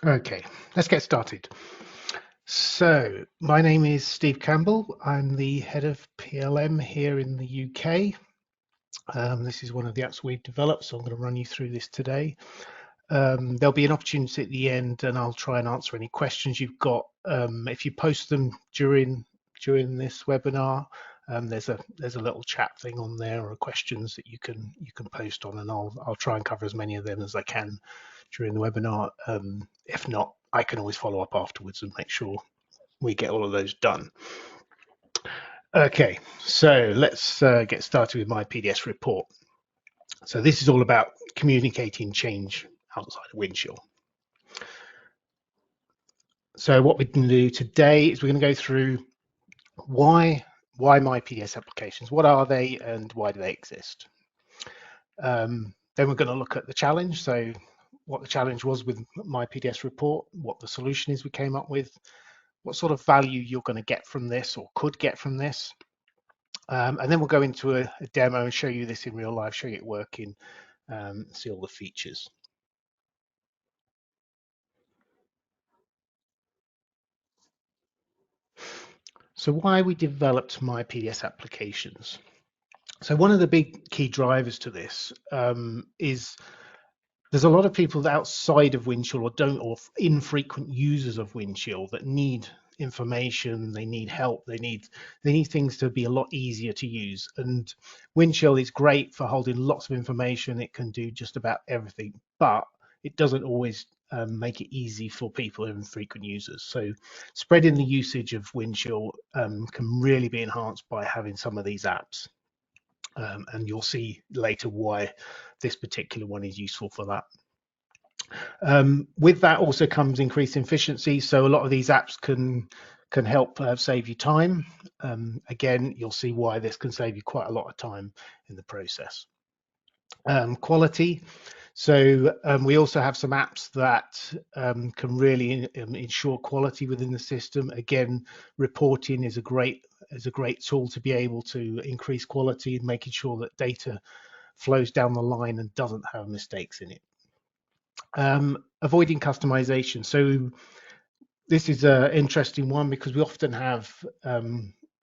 Okay, let's get started. So, my name is Steve Campbell. I'm the head of PLM here in the UK. This is one of the apps we've developed, so I'm going to run you through this today. There'll be an opportunity at the end, and I'll try and answer any questions you've got. If you post them during this webinar, there's a little chat thing on there or questions that you can post on, and I'll try and cover as many of them as I can during the webinar. If not, I can always follow up afterwards and make sure we get all of those done. Okay, so let's get started with my PDS report. So this is all about communicating change outside of Windchill. So what we're going to do today is we're going to go through why myPDS applications, what are they and why do they exist? Then we're going to look at the challenge, so what the challenge was with myPDS report, what the solution is we came up with, what sort of value you're going to get from this or could get from this. And then we'll go into a demo and show you this in real life, show you it working, see all the features. So why we developed myPDS applications. So one of the big key drivers to this is there's a lot of people outside of Windchill or infrequent users of Windchill that need information, they need help, they need things to be a lot easier to use. And Windchill is great for holding lots of information. It can do just about everything, but it doesn't always make it easy for people who are infrequent users. So spreading the usage of Windchill can really be enhanced by having some of these apps. And you'll see later why this particular one is useful for that. With that also comes increased efficiency. So a lot of these apps can help save you time. Again, you'll see why this can save you quite a lot of time in the process. Quality. So we also have some apps that can really ensure quality within the system. Again, reporting is a great tool to be able to increase quality, making sure that data flows down the line and doesn't have mistakes in it. Avoiding customization. So this is an interesting one because we often have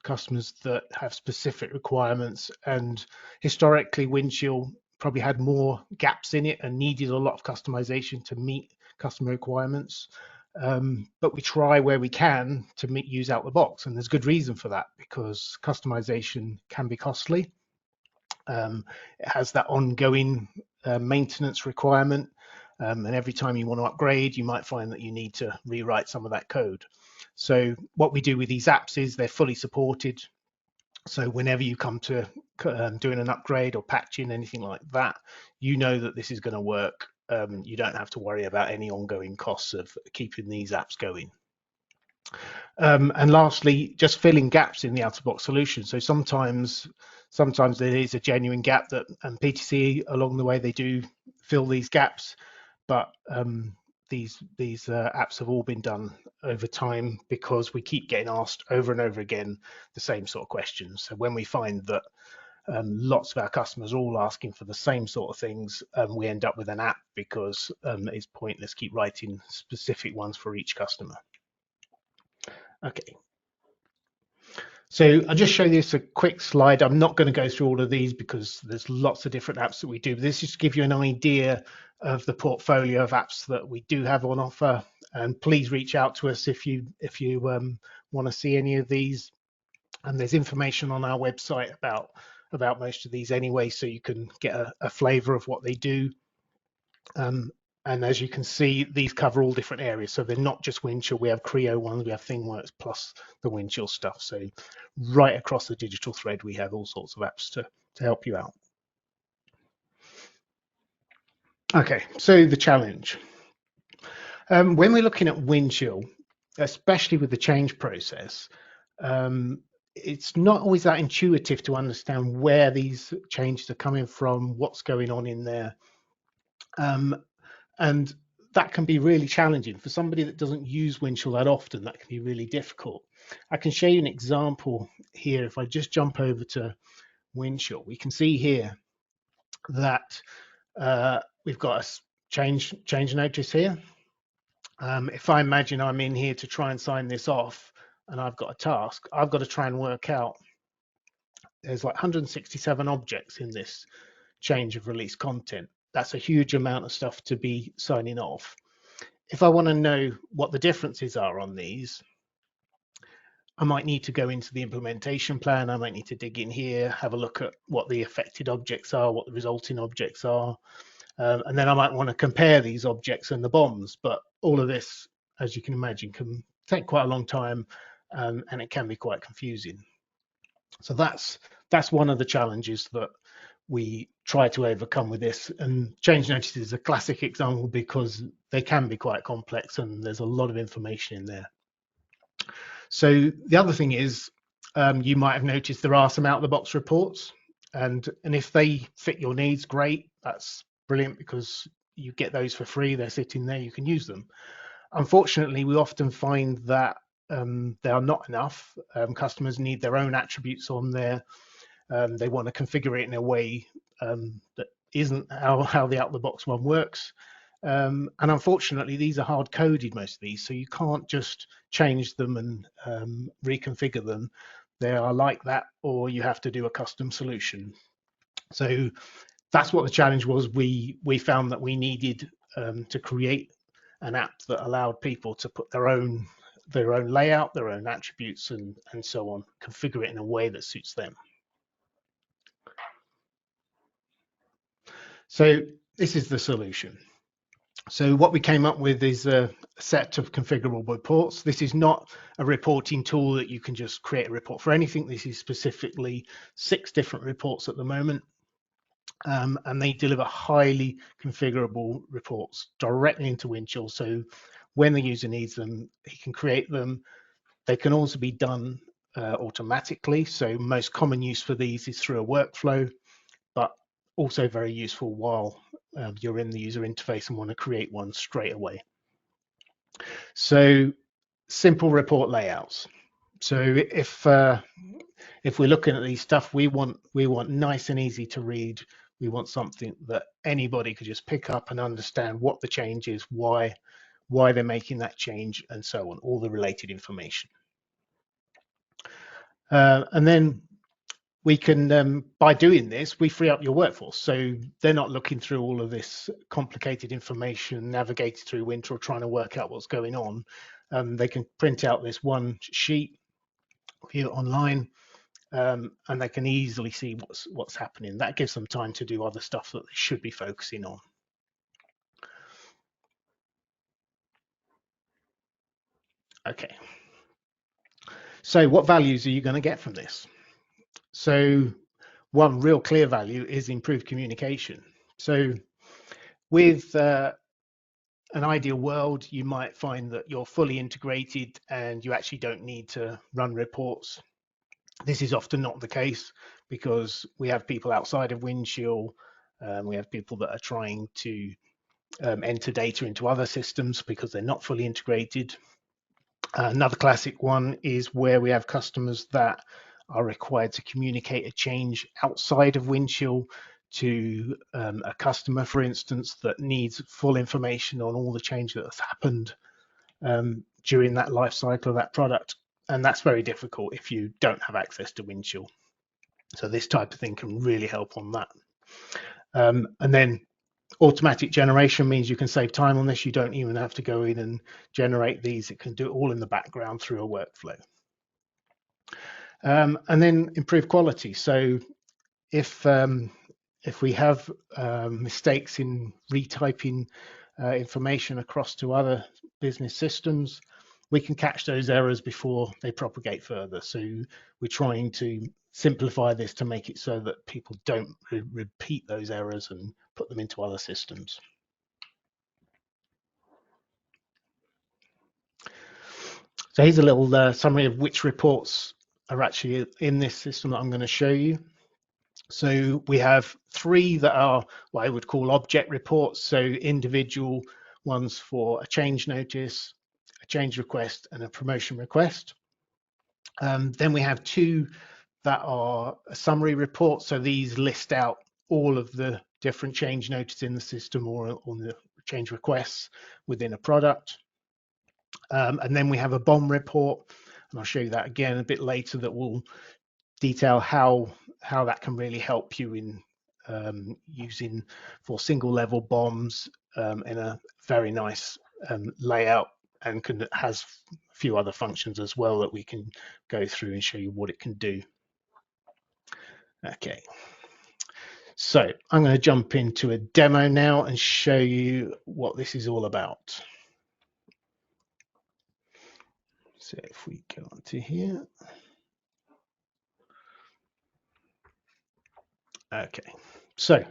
customers that have specific requirements, and historically Windchill probably had more gaps in it and needed a lot of customization to meet customer requirements. But we try where we can to use out the box, and there's good reason for that because customization can be costly. It has that ongoing maintenance requirement, and every time you want to upgrade, you might find that you need to rewrite some of that code. So what we do with these apps is they're fully supported. So whenever you come to doing an upgrade or patching, anything like that, you know that this is going to work. You don't have to worry about any ongoing costs of keeping these apps going. And lastly, just filling gaps in the out-of-box solution. So sometimes there is a genuine gap that, and PTC along the way, they do fill these gaps, but these apps have all been done over time because we keep getting asked over and over again the same sort of questions. So when we find that lots of our customers are all asking for the same sort of things, we end up with an app because it's pointless keep writing specific ones for each customer. Okay. So I'll just show you this a quick slide. I'm not going to go through all of these because there's lots of different apps that we do. But this is to give you an idea of the portfolio of apps that we do have on offer. And please reach out to us if you want to see any of these. And there's information on our website about most of these anyway, so you can get a flavour of what they do. And as you can see, these cover all different areas. So they're not just Windchill. We have Creo ones, we have ThingWorks, plus the Windchill stuff. So right across the digital thread, we have all sorts of apps to help you out. Okay, so the challenge. When we're looking at Windchill, especially with the change process, it's not always that intuitive to understand where these changes are coming from, what's going on in there. And that can be really challenging for somebody that doesn't use Windchill that often. That can be really difficult. I can show you an example here. If I just jump over to Windchill, we can see here that we've got a change notice here. If I imagine I'm in here to try and sign this off and I've got a task, I've got to try and work out, there's like 167 objects in this change of release content. That's a huge amount of stuff to be signing off. If I want to know what the differences are on these, I might need to go into the implementation plan. I might need to dig in here, have a look at what the affected objects are, what the resulting objects are. And then I might want to compare these objects and the bombs. But all of this, as you can imagine, can take quite a long time, and it can be quite confusing. So that's one of the challenges that we try to overcome with this. And change notices is a classic example because they can be quite complex and there's a lot of information in there. So the other thing is, you might have noticed there are some out-of-the-box reports, and if they fit your needs, great. That's brilliant because you get those for free. They're sitting there, you can use them. Unfortunately, we often find that they are not enough. Customers need their own attributes on there. They want to configure it in a way that isn't how the out-of-the-box one works. And unfortunately, these are hard coded, most of these, so you can't just change them and reconfigure them. They are like that, or you have to do a custom solution. So that's what the challenge was. We found that we needed to create an app that allowed people to put their own layout, their own attributes, and so on, configure it in a way that suits them. So this is the solution. So what we came up with is a set of configurable reports. This is not a reporting tool that you can just create a report for anything. This is specifically 6 different reports at the moment. And they deliver highly configurable reports directly into Windchill. So when the user needs them, he can create them. They can also be done automatically. So most common use for these is through a workflow, but also very useful while you're in the user interface and want to create one straight away. So simple report layouts. So if we're looking at these stuff, we want nice and easy to read. We want something that anybody could just pick up and understand what the change is, why they're making that change, and so on, all the related information. And then we can, by doing this, we free up your workforce. So they're not looking through all of this complicated information, navigating through Windchill, trying to work out what's going on. They can print out this one sheet, view it online, and they can easily see what's happening. That gives them time to do other stuff that they should be focusing on. Okay. So what values are you going to get from this? So one real clear value is improved communication. So with an ideal world, you might find that you're fully integrated and you actually don't need to run reports. This is often not the case because we have people outside of Windchill. We have people that are trying to enter data into other systems because they're not fully integrated. Another classic one is where we have customers that are required to communicate a change outside of Windchill to a customer, for instance, that needs full information on all the change that has happened during that life cycle of that product. And that's very difficult if you don't have access to Windchill. So this type of thing can really help on that. And then automatic generation means you can save time on this. You don't even have to go in and generate these. It can do it all in the background through a workflow. And then improve quality. So if we have mistakes in retyping information across to other business systems, we can catch those errors before they propagate further. So we're trying to simplify this to make it so that people don't repeat those errors and put them into other systems. So here's a little summary of which reports are actually in this system that I'm going to show you. So we have 3 that are what I would call object reports, so individual ones for a change notice, a change request, and a promotion request. Then we have 2 that are a summary report, so these list out all of the different change notices in the system or on the change requests within a product. And then we have a BOM report, and I'll show you that again a bit later, that will detail how that can really help you in using for single level BOMs in a very nice layout, and has a few other functions as well that we can go through and show you what it can do. Okay, so I'm going to jump into a demo now and show you what this is all about. So if we go onto here, okay, so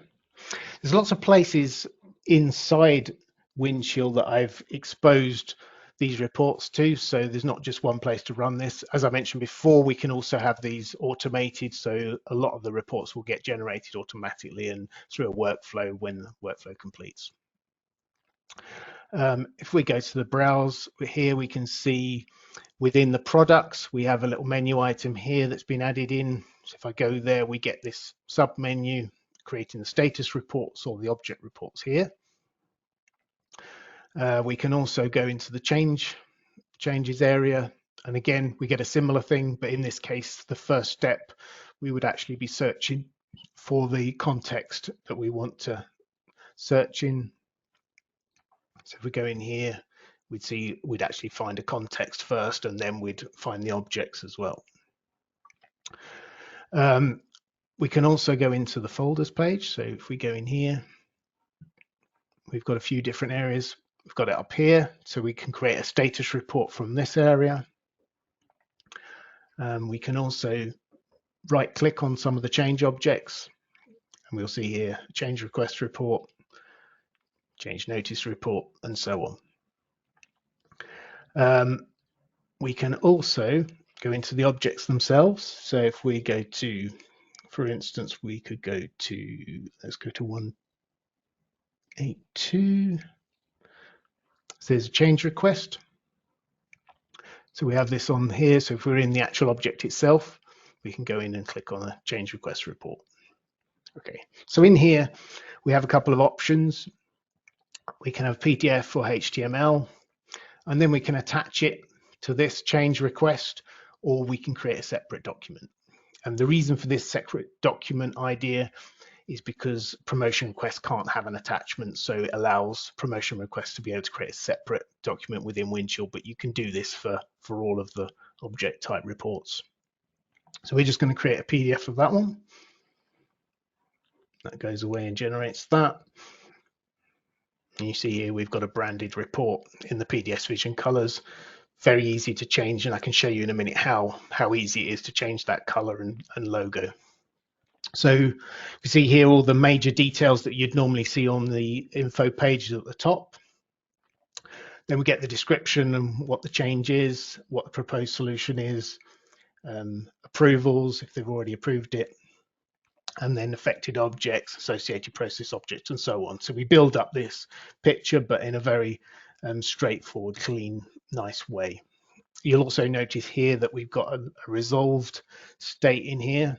there's lots of places inside Windchill that I've exposed these reports to. So there's not just one place to run this. As I mentioned before, we can also have these automated. So a lot of the reports will get generated automatically and through a workflow when the workflow completes. If we go to the browse here, we can see within the products, we have a little menu item here that's been added in. So if I go there, we get this sub menu creating the status reports or the object reports here. We can also go into the changes area, and again we get a similar thing, but in this case the first step we would actually be searching for the context that we want to search in. So if we go in here, we'd actually find a context first, and then we'd find the objects as well. We can also go into the folders page. So if we go in here, we've got a few different areas. We've got it up here, so we can create a status report from this area. We can also right click on some of the change objects, and we'll see here change request report, change notice report, and so on. We can also go into the objects themselves. So if we go to, for instance, we could go to, let's go to 182. So there's a change request. So we have this on here. So if we're in the actual object itself, we can go in and click on a change request report. Okay, so in here, we have a couple of options. We can have PDF or HTML, and then we can attach it to this change request, or we can create a separate document. And the reason for this separate document idea is because promotion requests can't have an attachment, so it allows promotion requests to be able to create a separate document within Windchill, but you can do this for all of the object type reports. So we're just going to create a PDF of that one. That goes away and generates that. And you see here we've got a branded report in the PDSVISION colors. Very easy to change, and I can show you in a minute how easy it is to change that color and logo. So you see here all the major details that you'd normally see on the info page at the top. Then we get the description and what the change is, what the proposed solution is, approvals if they've already approved it, and then affected objects, associated process objects, and so on. So we build up this picture, but in a very straightforward, clean, nice way. You'll also notice here that we've got a resolved state in here.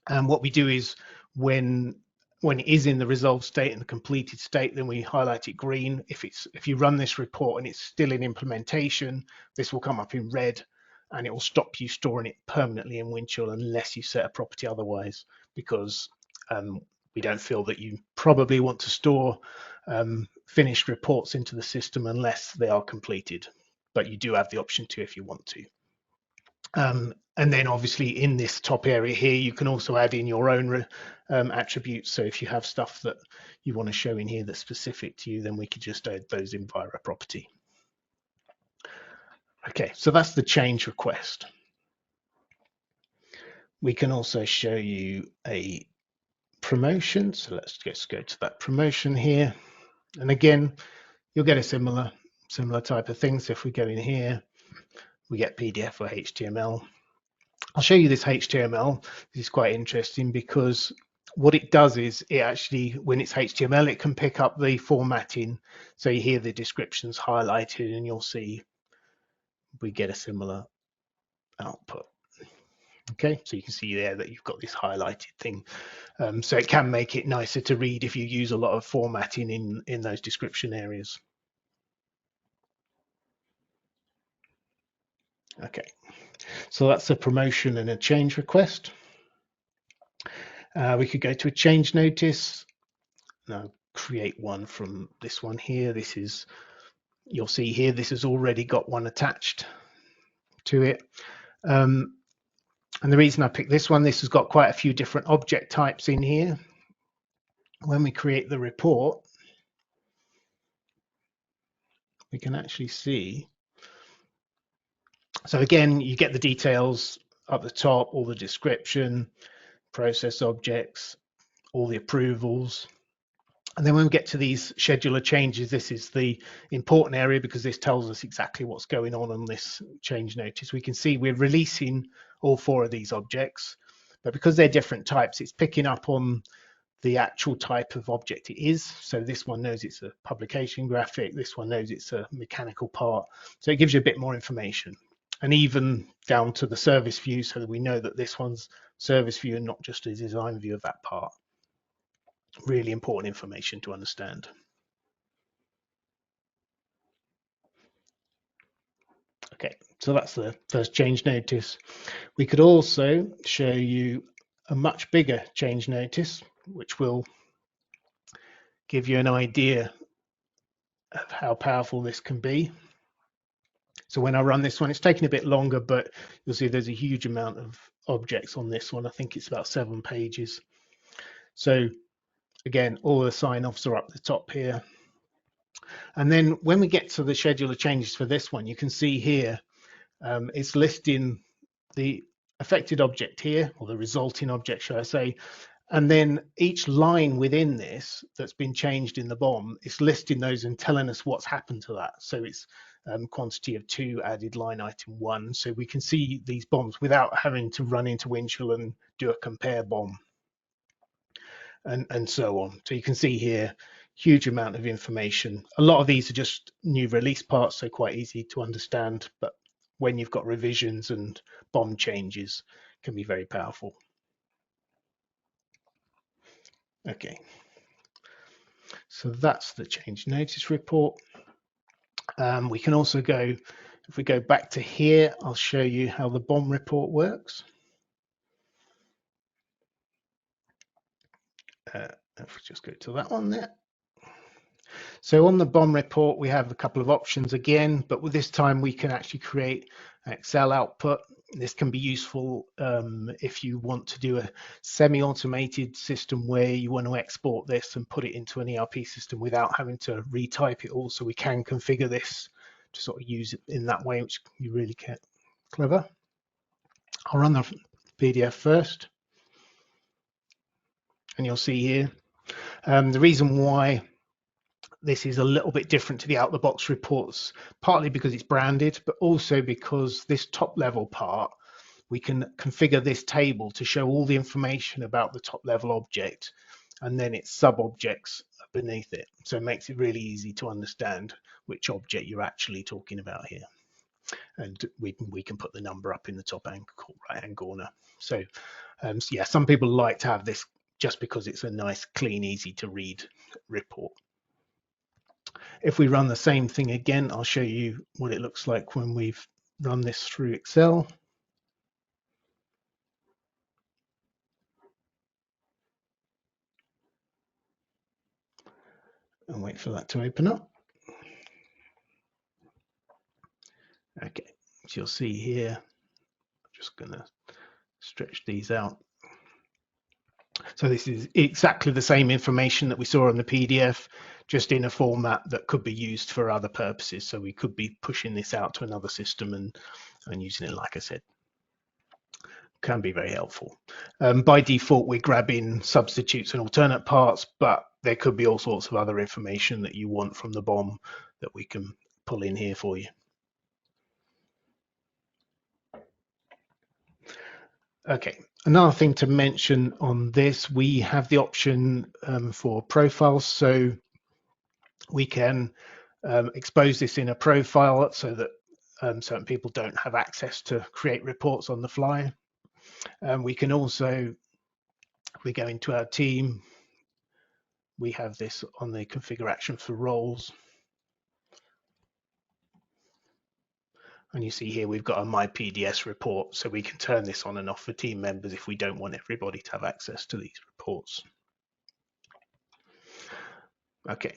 And what we do is when it is in the resolved state and the completed state, then we highlight it green. If you run this report and it's still in implementation, this will come up in red, and it will stop you storing it permanently in Windchill unless you set a property otherwise, because we don't feel that you probably want to store finished reports into the system unless they are completed, but you do have the option to if you want to. And then obviously in this top area here, you can also add in your own attributes. So if you have stuff that you want to show in here that's specific to you, then we could just add those in via a property. Okay, so that's the change request. We can also show you a promotion. So let's just go to that promotion here. And again, you'll get a similar type of thing. So if we go in here, we get PDF or HTML. I'll show you this HTML. This is quite interesting because what it does is it actually, when it's HTML, it can pick up the formatting. So you hear the descriptions highlighted, and you'll see we get a similar output. Okay, so you can see there that you've got this highlighted thing. So it can make it nicer to read if you use a lot of formatting in those description areas. Okay, so that's a promotion and a change request. We could go to a change notice. Now create one from this one here. This is, you'll see here, this has already got one attached to it. And the reason I picked this one, this has got quite a few different object types in here. When we create the report, we can actually see. So again, you get the details up the top, all the description, process objects, all the approvals. And then when we get to these scheduler changes, this is the important area because this tells us exactly what's going on this change notice. We can see we're releasing all 4 of these objects, but because they're different types, it's picking up on the actual type of object it is. So this one knows it's a publication graphic, this one knows it's a mechanical part. So it gives you a bit more information, and even down to the service view, so that we know that this one's service view and not just a design view of that part. Really important information to understand. Okay, so that's the first change notice. We could also show you a much bigger change notice, which will give you an idea of how powerful this can be. So when I run this one, it's taking a bit longer, but you'll see there's a huge amount of objects on this one. I think it's about 7 pages. So again, all the sign-offs are up the top here. And then when we get to the scheduler changes for this one, you can see here, it's listing the affected object here, or the resulting object, should I say, and then each line within this that's been changed in the BOM is listing those and telling us what's happened to that. So it's quantity of 2 added line item 1. So we can see these BOMs without having to run into Windchill and do a compare BOM, and so on. So you can see here, huge amount of information. A lot of these are just new release parts, so quite easy to understand. But when you've got revisions and BOM changes, can be very powerful. Okay, so that's the change notice report. We can also go, if we go back to here, I'll show you how the BOM report works. If we just go to that one there. So on the BOM report, we have a couple of options again, but with this time we can actually create an Excel output. This can be useful if you want to do a semi-automated system where you want to export this and put it into an ERP system without having to retype it all. So we can configure this to sort of use it in that way, which you really get clever. I'll run the PDF first, and you'll see here the reason why this is a little bit different to the out-the-box reports, partly because it's branded, but also because this top level part, we can configure this table to show all the information about the top level object and then its sub-objects beneath it. So it makes it really easy to understand which object you're actually talking about here. And we can put the number up in the top right-hand corner. So yeah, some people like to have this just because it's a nice, clean, easy to read report. If we run the same thing again, I'll show you what it looks like when we've run this through Excel. And wait for that to open up. Okay, so you'll see here, I'm just going to stretch these out. So this is exactly the same information that we saw on the PDF, just in a format that could be used for other purposes. So we could be pushing this out to another system and using it, like I said. Can be very helpful. By default, we're grabbing substitutes and alternate parts, but there could be all sorts of other information that you want from the BOM that we can pull in here for you. Okay, another thing to mention on this, we have the option for profiles. So we can expose this in a profile so that certain people don't have access to create reports on the fly. We can also, if we go into our team, we have this on the configure action for roles. And you see here we've got a myPDS report, so we can turn this on and off for team members if we don't want everybody to have access to these reports. Okay,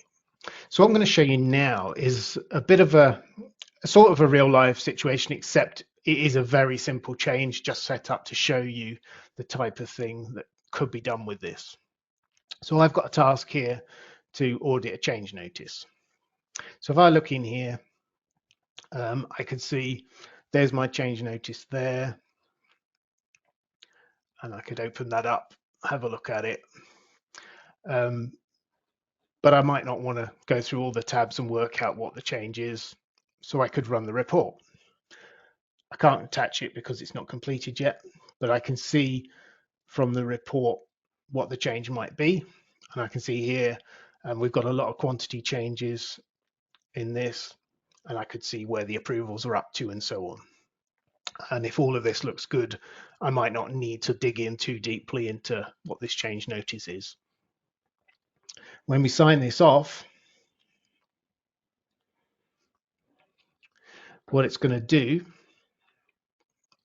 so what I'm going to show you now is a bit of a sort of a real life situation, except it is a very simple change just set up to show you the type of thing that could be done with this. So I've got a task here to audit a change notice. So if I look in here, I can see there's my change notice there, and I could open that up, have a look at it. But I might not want to go through all the tabs and work out what the change is, so I could run the report. I can't attach it because it's not completed yet, but I can see from the report what the change might be. And I can see here we've got a lot of quantity changes in this, and I could see where the approvals are up to and so on. And if all of this looks good, I might not need to dig in too deeply into what this change notice is. When we sign this off, what it's going to do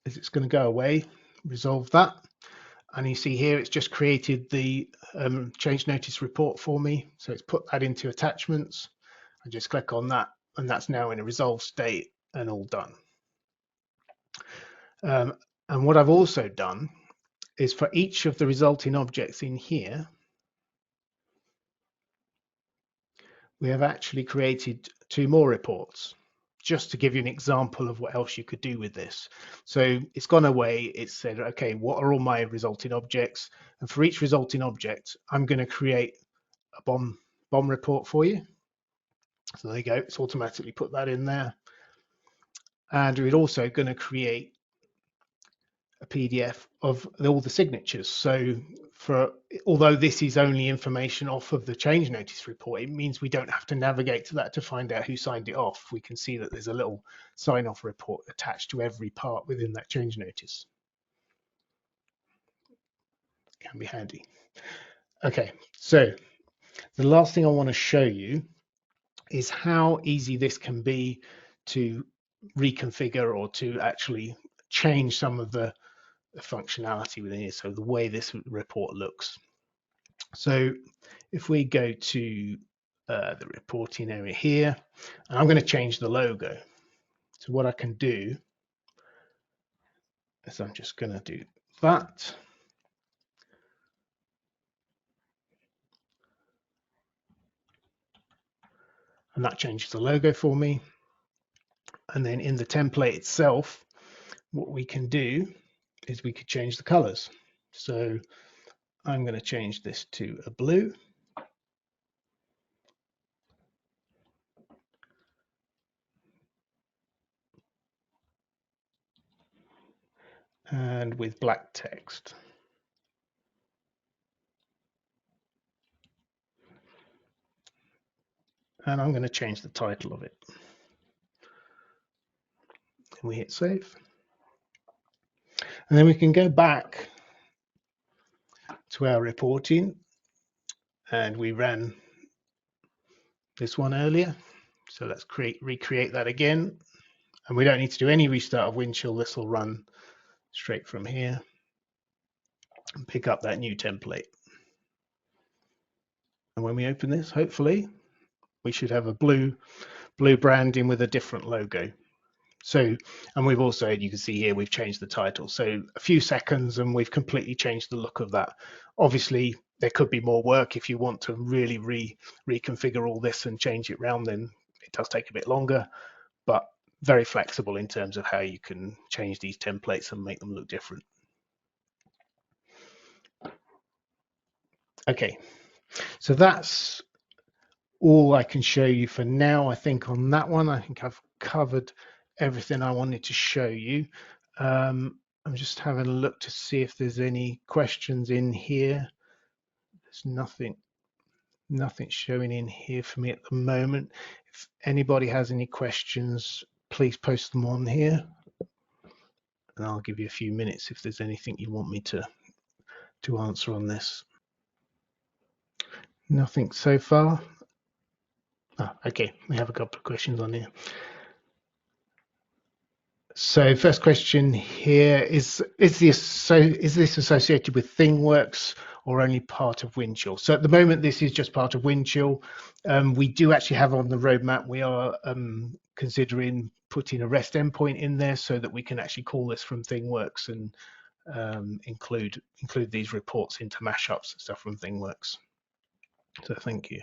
is it's going to go away, resolve that. And you see here, it's just created the change notice report for me. So it's put that into attachments. I just click on that, and that's now in a resolved state and all done. And what I've also done is for each of the resulting objects in here, we have actually created 2 more reports, just to give you an example of what else you could do with this. So it's gone away, it's said, okay, what are all my resulting objects? And for each resulting object, I'm going to create a bomb report for you. So there you go, it's automatically put that in there. And we're also going to create a PDF of all the signatures. So although this is only information off of the change notice report, it means we don't have to navigate to that to find out who signed it off. We can see that there's a little sign off report attached to every part within that change notice. Can be handy. Okay, so the last thing I want to show you is how easy this can be to reconfigure or to actually change some of the functionality within here. So the way this report looks. So if we go to the reporting area here, and I'm going to change the logo. So what I can do is I'm just going to do that. And that changes the logo for me. And then in the template itself, what we can do is we could change the colors. So I'm going to change this to a blue. And with black text. And I'm going to change the title of it. And we hit save. And then we can go back to our reporting, and we ran this one earlier. So let's recreate that again. And we don't need to do any restart of Windchill. This will run straight from here and pick up that new template. And when we open this, hopefully, we should have a blue branding with a different logo. So, and we've also, you can see here, we've changed the title. So a few seconds and we've completely changed the look of that. Obviously, there could be more work if you want to really reconfigure all this and change it around, then it does take a bit longer, but very flexible in terms of how you can change these templates and make them look different. Okay, so that's all I can show you for now. I think on that one, I think I've covered everything I wanted to show you. I'm just having a look to see if there's any questions in here. There's nothing showing in here for me at the moment. If anybody has any questions, please post them on here, and I'll give you a few minutes if there's anything you want me to answer on this. Nothing so far. Okay, we have a couple of questions on here. So first question here is this associated with ThingWorx or only part of Windchill? So at the moment, this is just part of Windchill. We do actually have on the roadmap, we are considering putting a REST endpoint in there so that we can actually call this from ThingWorx and include these reports into mashups and stuff from ThingWorx. So thank you.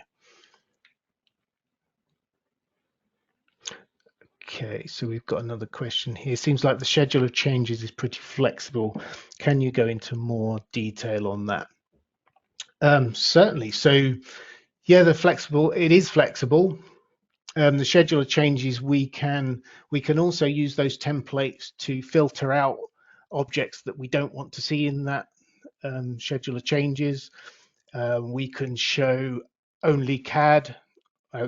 Okay, so we've got another question here. Seems like the schedule of changes is pretty flexible. Can you go into more detail on that? Certainly. So yeah, they're flexible. It is flexible. The schedule of changes, we can also use those templates to filter out objects that we don't want to see in that schedule of changes. We can show only CAD,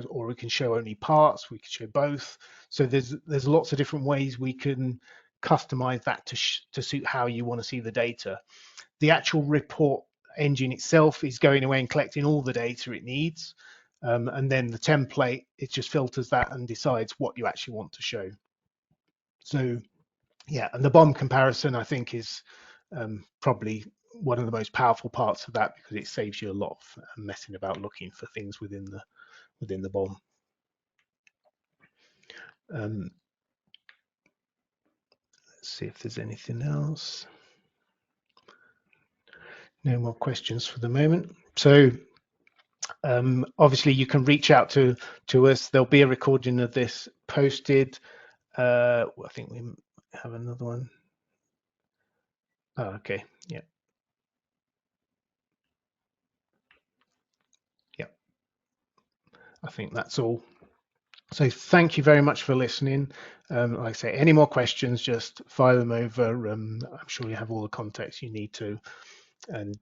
or we can show only parts. We can show both. So there's lots of different ways we can customize that to suit how you want to see the data. The actual report engine itself is going away and collecting all the data it needs, and then the template, it just filters that and decides what you actually want to show. So yeah, and the BOM comparison, I think, is probably one of the most powerful parts of that, because it saves you a lot of messing about looking for things within the BOM. Let's see if there's anything else. No more questions for the moment. So obviously you can reach out to us. There'll be a recording of this posted. I think we have another one. Oh, okay. Yeah. Yeah. I think that's all. So thank you very much for listening. Like I say, any more questions, just fire them over. I'm sure you have all the context you need to, and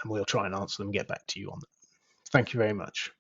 we'll try and answer them and get back to you on that. Thank you very much.